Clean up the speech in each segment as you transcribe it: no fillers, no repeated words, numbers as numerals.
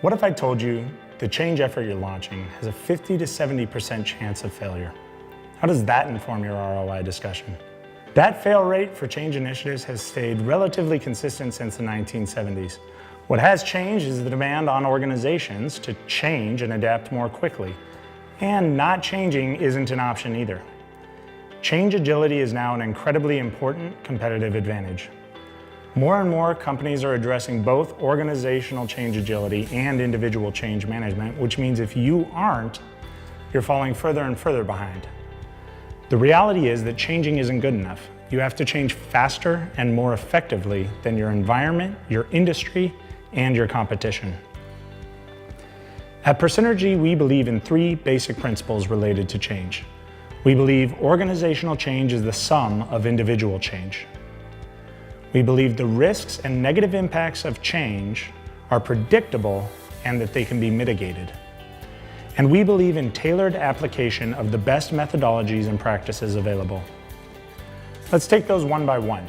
What if I told you the change effort you're launching has a 50 to 70% chance of failure? How does that inform your ROI discussion? That fail rate for change initiatives has stayed relatively consistent since the 1970s. What has changed is the demand on organizations to change and adapt more quickly. And not changing isn't an option either. Change agility is now an incredibly important competitive advantage. More and more companies are addressing both organizational change agility and individual change management, which means if you aren't, you're falling further and further behind. The reality is that changing isn't good enough. You have to change faster and more effectively than your environment, your industry, and your competition. At Persinergy, we believe in three basic principles related to change. We believe organizational change is the sum of individual change. We believe the risks and negative impacts of change are predictable and that they can be mitigated. And we believe in tailored application of the best methodologies and practices available. Let's take those one by one.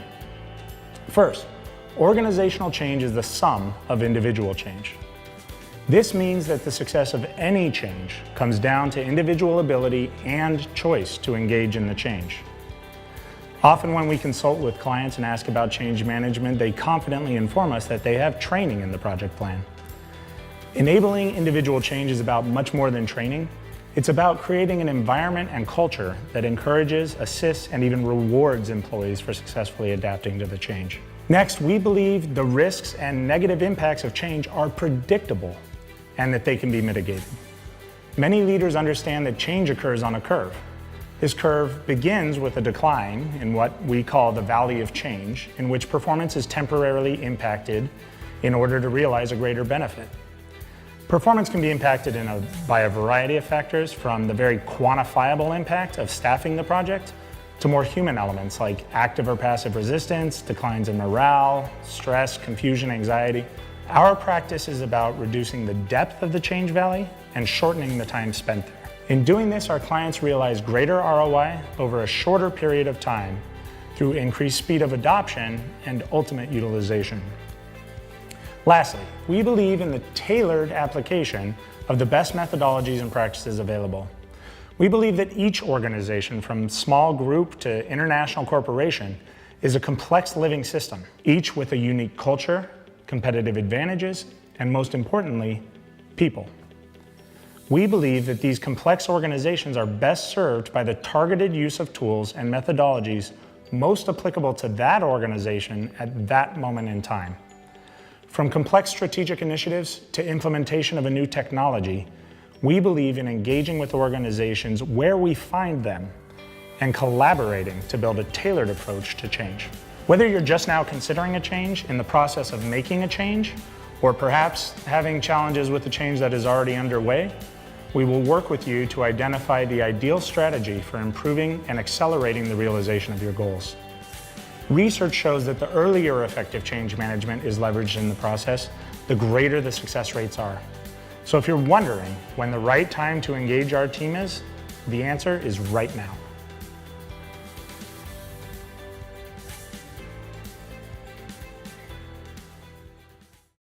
First, organizational change is the sum of individual change. This means that the success of any change comes down to individual ability and choice to engage in the change. Often when we consult with clients and ask about change management, they confidently inform us that they have training in the project plan. Enabling individual change is about much more than training. It's about creating an environment and culture that encourages, assists, and even rewards employees for successfully adapting to the change. Next, we believe the risks and negative impacts of change are predictable and that they can be mitigated. Many leaders understand that change occurs on a curve. This curve begins with a decline in what we call the valley of change, in which performance is temporarily impacted in order to realize a greater benefit. Performance can be impacted by a variety of factors, from the very quantifiable impact of staffing the project to more human elements like active or passive resistance, declines in morale, stress, confusion, anxiety. Our practice is about reducing the depth of the change valley and shortening the time spent there. In doing this, our clients realize greater ROI over a shorter period of time through increased speed of adoption and ultimate utilization. Lastly, we believe in the tailored application of the best methodologies and practices available. We believe that each organization, from small group to international corporation, is a complex living system, each with a unique culture, competitive advantages, and most importantly, people. We believe that these complex organizations are best served by the targeted use of tools and methodologies most applicable to that organization at that moment in time. From complex strategic initiatives to implementation of a new technology, we believe in engaging with organizations where we find them and collaborating to build a tailored approach to change. Whether you're just now considering a change, in the process of making a change, or perhaps having challenges with the change that is already underway, we will work with you to identify the ideal strategy for improving and accelerating the realization of your goals. Research shows that the earlier effective change management is leveraged in the process, the greater the success rates are. So if you're wondering when the right time to engage our team is, the answer is right now.